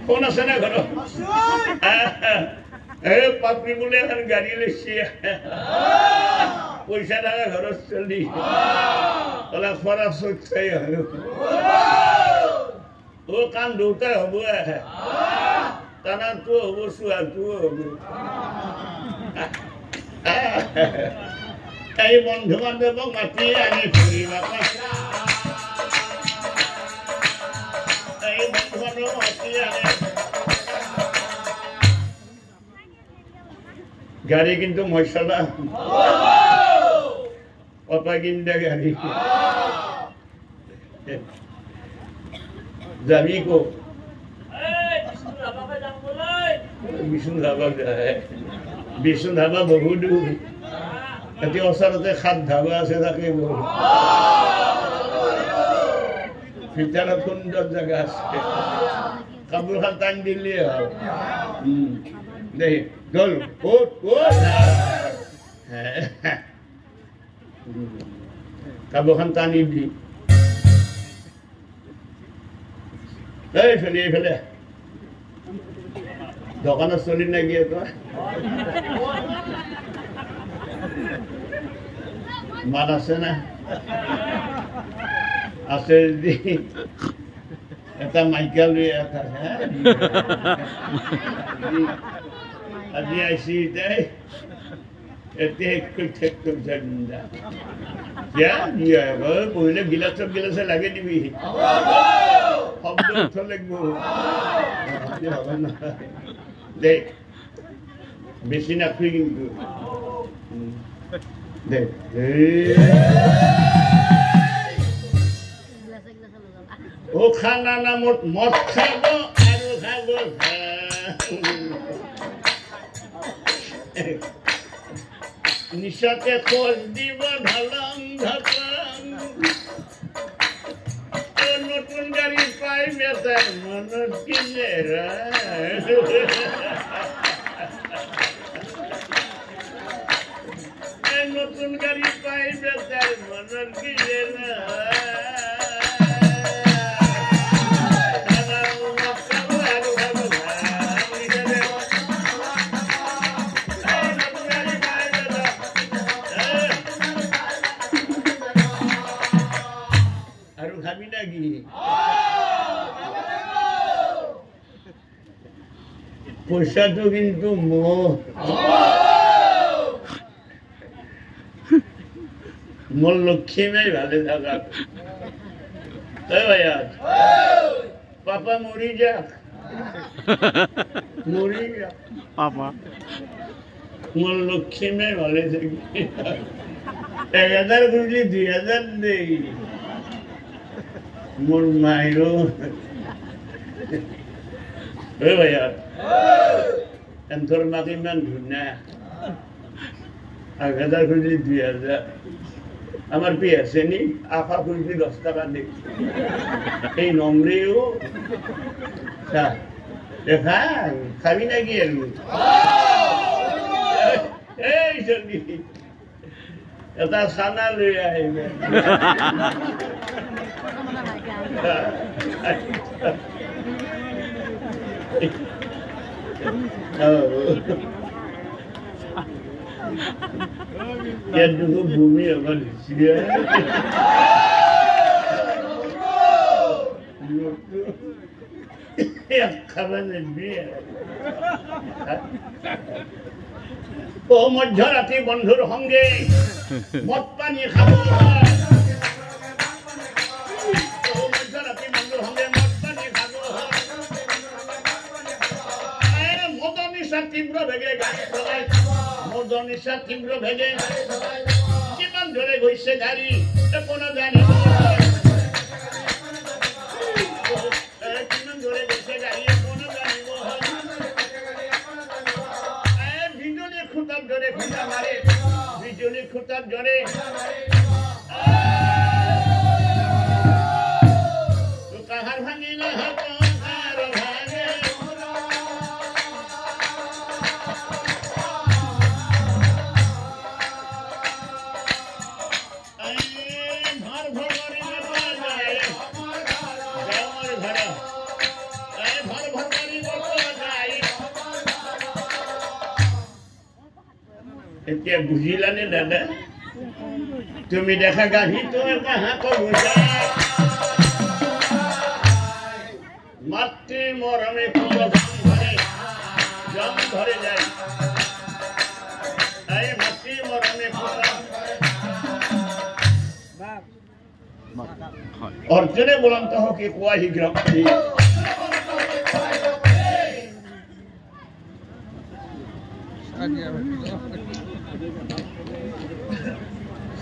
কোন আছে না ঘর পাপড়ি বলে এখন গাড়ি লেছি পয়সা টাকা খরচ চলি ওলা খরচ হচ্ছে ও কাম দুটা হব টানা তো হব চুয়া তো হব এই বন্ধু বান্ধবক মাতি আনি ফুৰিবা এই বন্ধু বান্ধবক মাতি আনি গাড়ি কিন্তু মশলা অপা কিনতে গাড়ি যাবি কো বিষ্ণু ধাবা বহু দূৰ এতিয়া ওচৰতে 7 ধাবা আছে তাকে বহু ভিতৰত সুন্দৰ জাগা আছে কাপোৰ খান টান দিলে হ'ল দেই গ'ল ক'ত কাপোৰ খান টানি দি এইফালে দোকানত চলি নাকি তই মাত আছে না আছে যদি এটা মাইকা লৈ এটা আজি আইছি তাই এতিয়া পঢ়িলে গিলাচে লাগে দিবি শব্দ উঠ লাগিব দে বেছি নাখুই কিন্তু দে ও খানা নামত মদ খাব আৰু খাব নিশাতে খোঁজ দিব ঢলং ঢকং নতুন গাড়ি পাই বেতার মনত কিনে নতুন গাড়ি পাই বেতার মনত কিনে খাবি নাকি পয়সাটো কিন্তু মোর লক্ষ্মী নাই ভালো থাকা তাই ভাইয়া পাপা মরি যাক পাপা মোর লক্ষ্মী নাই ভালো থাকি 1000 খুঁজলি 2000 দেই মোর মায়েরও ভাইয়া তোর মাকে ইমান ধুনা 1000 খুঁজলি 2000 আমার পেয়ে আছে নি আফা খুঁজলি 10 টাকা দে এই নম্রেও দেখা খাবি নাকি এই চলি এটা খানা লৈ আহিবে ভূমি আমার খাবার ও মধ্যরাতে বন্ধুর সঙ্গে মদ পানি খাব তীব্র ভেগে মদন নিশা তীব্র ভেগে কিমান ধরে গৈছে গাড়ি কোনো জানিব কিমান ধরে গৈছে গাড়ি কোনো জানিব বিজুলী খুঁটার ধরে খুঁটা মারে বিজুলী খুঁটার ধরে কাহার ভাঙি না ঘর ভর এতিয়া বুজিলানে দাদা তুমি দেখা গাভী তো এটা হাত বুঝা মাতৃ মরমে পুরো জম ধরে যায় এই মাতৃ মরমে পুরো অর্জুনে বলন্ত হোক কি কোয়া হি গ্রহ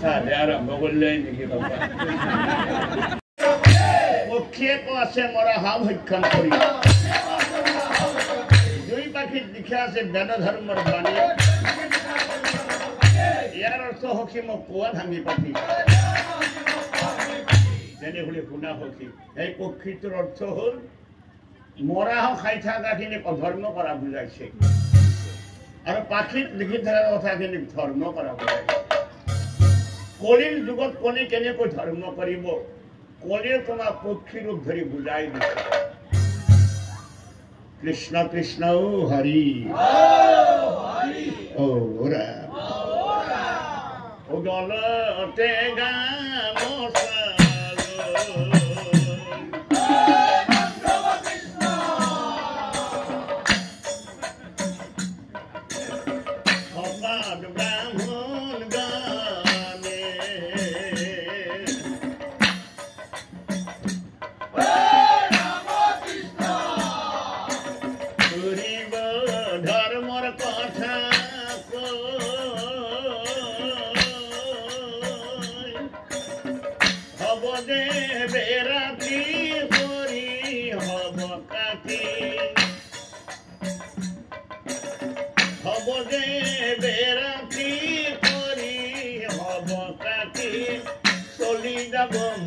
সাদে আরম্ভ করলেন নাকি বাবা পক্ষে তো আছে মরা হাম হক্ষণ করি দুই পাখির দিকে আছে বেদ ধর্মর বাণী ইয়ার অর্থ হকি মোক কোয়া ভাঙি পাখি যেনে শুনা হকি এই পক্ষীটোৰ অৰ্থ হল মৰা খাই থাকাখিনি ধৰ্ম কৰা বুজাইছে আৰু পাখিত লিখি থকা কথাখিনি ধৰ্ম কৰা বুজাইছে কলিৰ যুগত কোনে কেনেকৈ ধৰ্ম কৰিব কলিৰ তোমাক পক্ষী ৰূপ ধৰি বুজাই দিছে কৃষ্ণ কৃষ্ণ হৰি ও ৰাম উদলতে গামোচা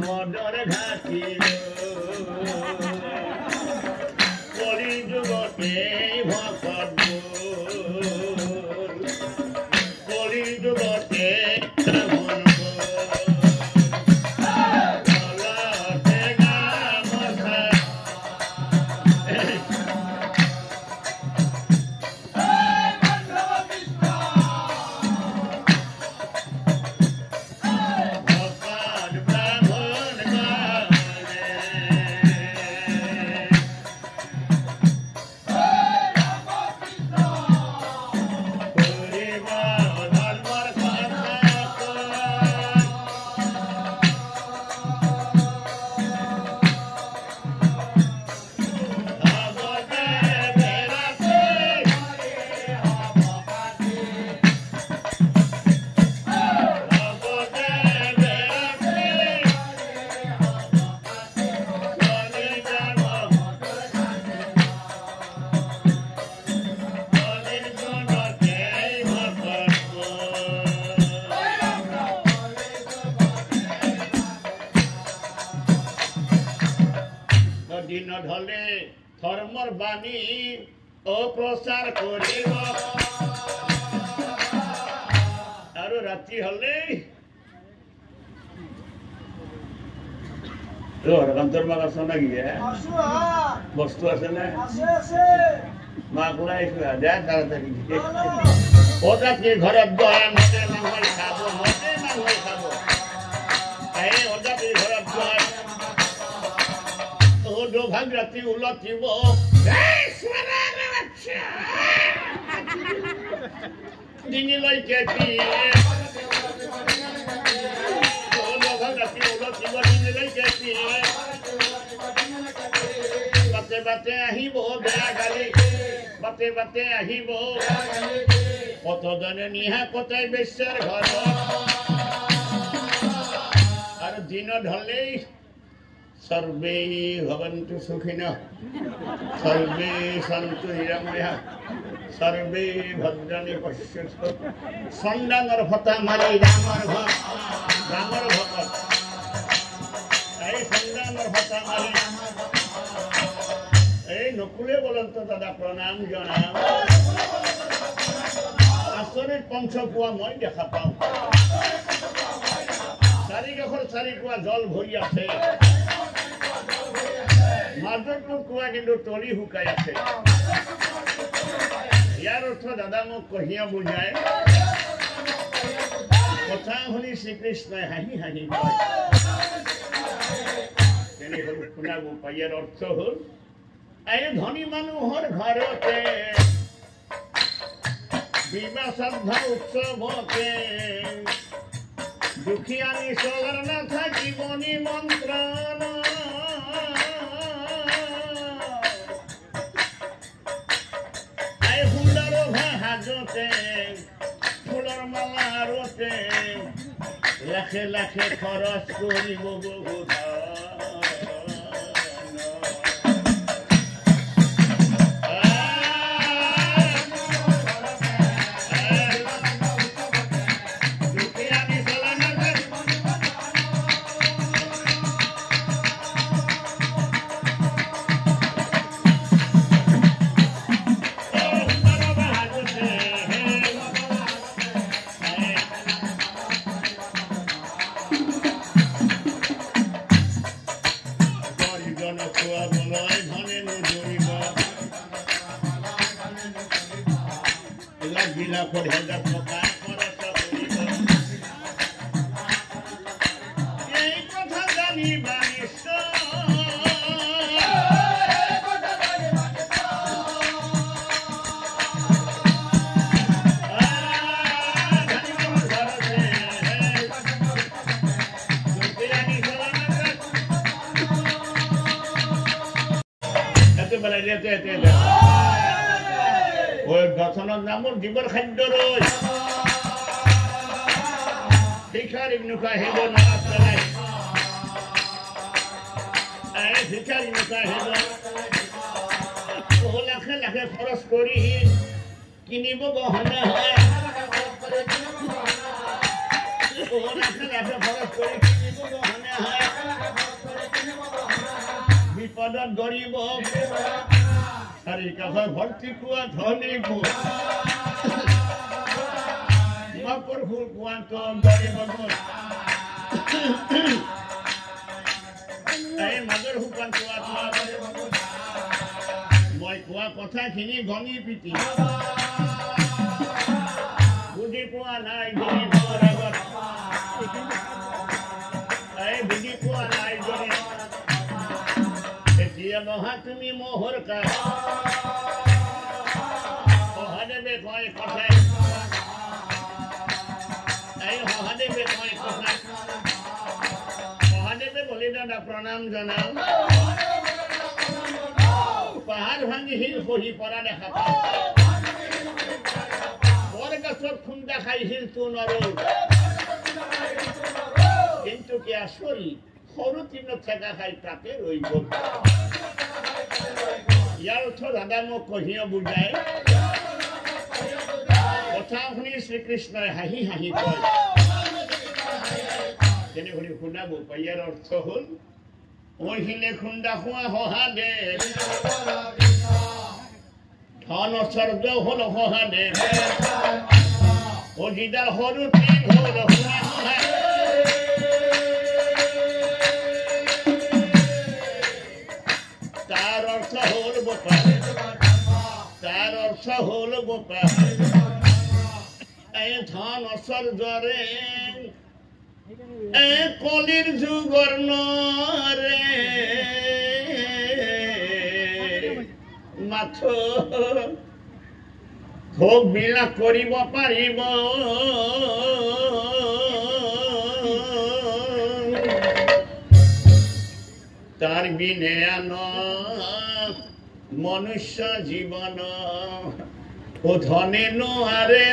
মদর ঘাটি কলি যুগতে ভকত কলি যুগতে দিন ঢলে ধর্মর বাণী অপ্রচার করিব আৰু ৰাতি হলে অন্তর মাক আছে নাকি বস্তু আছে না মাক ওলাইছো দে তাড়াতাড়ি ওটাকে ঘৰত বহাই মতে মানুহে খাব মতে মানুহে খাব এই ওটাকে ঘৰত বহাই ভাগ ৰাতি উলটিব ডিঙিলৈকে ভাগ ৰাতি উলটিব ডিঙিলৈকে বাটে বাটে আহিব বেয়া গালি বাটে বাটে আহিব কতজনে নিহা কটাই বেশ্যাৰ ঘৰত আৰু দিন ঢলেই सर्वे भवन्तु सुखिनः सर्वे सन्तु निरामयाः सर्वे भद्राणि पश्यन्तु सन्डांगर फटा मारी रामर भगत এই সন্डांगर फटा मारी এই নকুলে বলন্ত দাদা প্ৰণাম জনাও আচৰিত পঞ্চপুৱা মই দেখা পাওঁ চাৰিকাষৰ জল ভৰি আছে মাজৰটো কুয়া কিন্তু তলি শুকাই আছে ইয়াৰ অৰ্থ দাদা মোক কহিয়া বুজায় কথা শুনি শ্ৰীকৃষ্ণই হাঁহি হাঁহি কয় তেনে হ'ল শুনাব পাই। ইয়াৰ অৰ্থ হ'ল এই ধনী মানুহৰ ঘৰতে বিবাহ শ্ৰদ্ধা উৎসৱতে দুখীয়া নিচলাৰ নাথাকিব নিমন্ত্ৰণ। এই সুন্দৰ ভাজতে ফুলৰ মালা আৰতে লাখে লাখে খৰচ কৰিব বহুত। নামৰ জীৱৰ খাদ্য ৰৈ ভিখাৰী নোখোৱা হেব নালাগে ভিখাৰী নোখোৱা হেব লাখে লাখে খৰচ কৰি কিনিব গহনা হয় লাখে লাখে খৰচ কৰি কিনিব গহনা হয় বিপদত গৰিব চাৰি কাষৰ ভৰ্তি কোৱা ধনী মাকৰ ফুল কোৱাটো গৰিব এই মাকৰ শুকান কোৱাটো মই কোৱা কথাখিনি গণি পিটি বুজি পোৱা নাই গণি পোৱাৰ আগত এই বুজি পোৱা নাই গণি এতিয়া নহা তুমি মোহৰ কাষ মহাদেৱে কয় কথা এই মহাদেৱে কয় কথা মহাদেৱে বলি দাদা প্ৰণাম জনাও পাহাৰ ভাঙি শিল খহি পৰা দেখা পাওঁ বৰগছৰ খুন্দা খাই শিলটো নৰল কিন্তু কি আচৰিত সৰু তৃণত ঠেকা খাই তাতে ৰৈ গ'ল ইয়াৰ অৰ্থ দাদা মোক কহিও বুজাই কথা শুনি শ্ৰীকৃষ্ণই হাঁহি হাঁহি কয় তেনে শুনি শুনাব পাই। ইয়াৰ অৰ্থ হ'ল ওহিলে খুন্দা খোৱা সহাদে ধন স্বৰ্গ হ'ল সহাদে অজিদাৰ সৰু তৃণ হ'ল তাৰ অৰ্থ হ'ল গোপাল তাৰ অৰ্থ হ'ল গোপাল এই ধন ঐশ্বৰ্যৰে এই কলিৰ যুগৰ নৰে মাথো ভোগ বিলাক কৰিব পাৰিব তাৰ বিনে মনুষ্য জীবন ও ধনে নোৱাৰে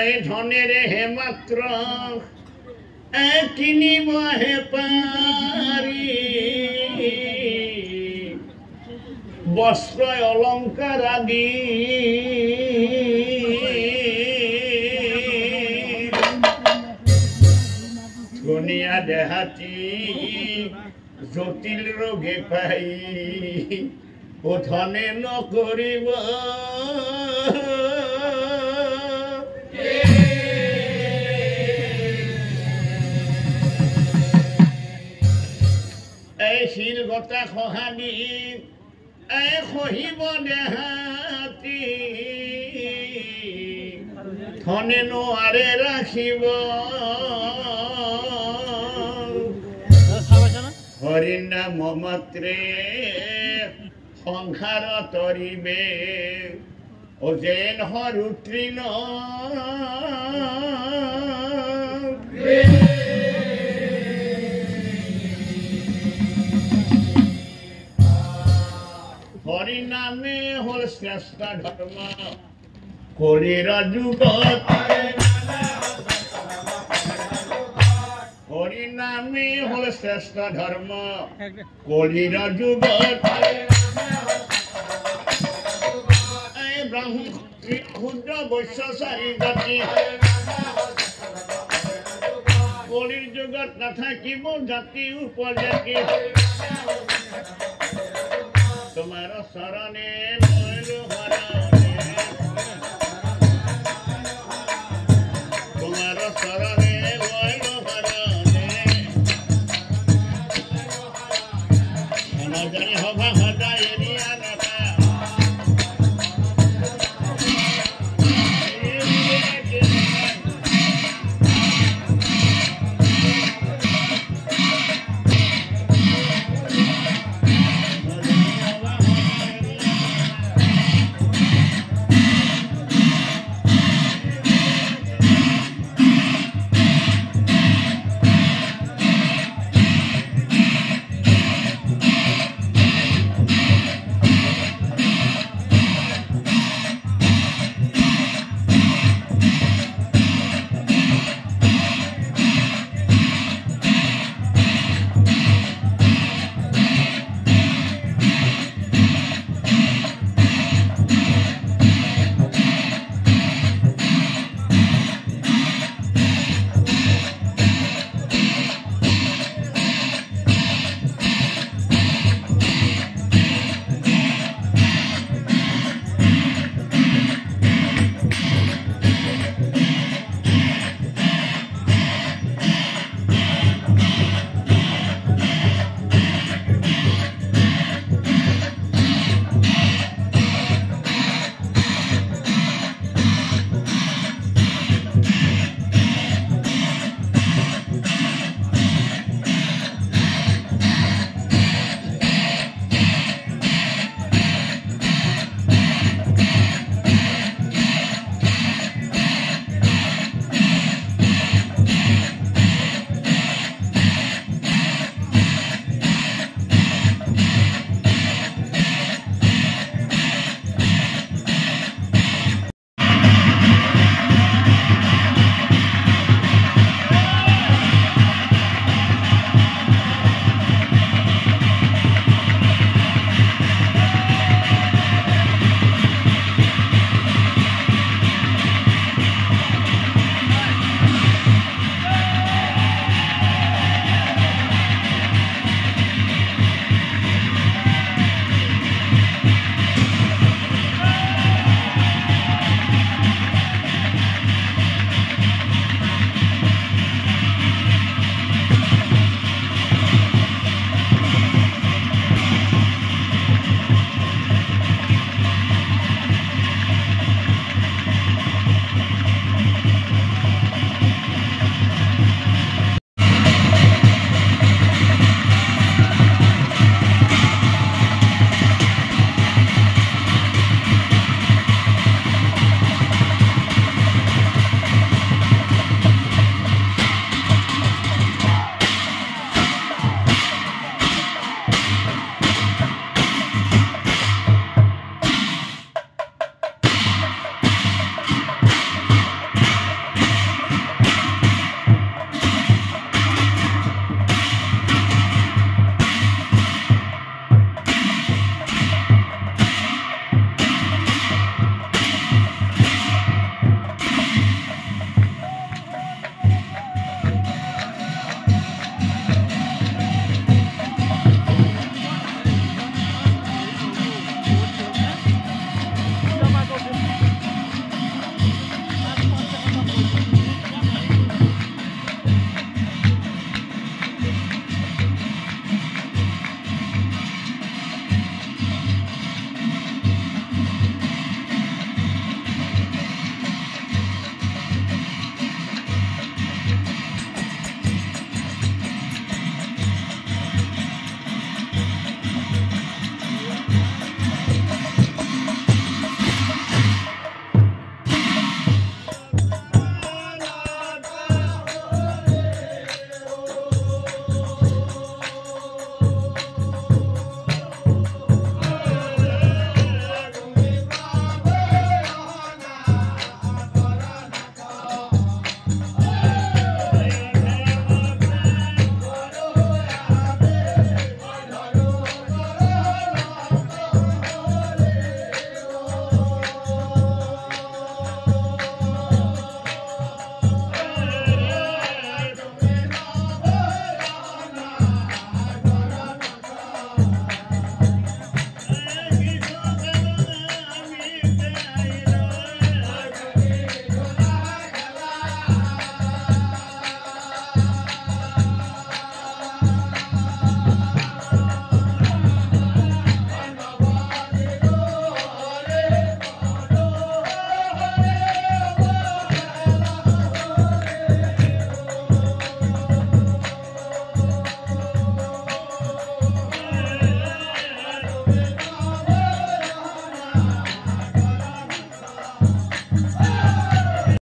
এই ধনেৰে হে মাত্ৰ কিনিব হে পাৰি বস্ত্ৰ অলংকাৰ আদি ধুনীয়া দেহাতী জটিল ৰোগে পাই ও ধনে নকৰিব কথা খহানি খহিব দেহাতি ধনে নোৱাৰে ৰাখিব হৰি নাম মাত্ৰে সংসাৰ তৰিবে অজেন হৰুতৃণ হৰি নামে হল শ্ৰেষ্ঠ ধৰ্ম কলিৰ যুগত হৰি নামে হল শ্ৰেষ্ঠ ধৰ্ম কলিৰ যুগত ব্ৰাহ্মণ ক্ষুদ্ৰ বৈশ্য চাৰি জাতি কলিৰ যুগত নাথাকিব জাতি উপজাতি তোমাৰ চৰণে লৈলো হৰা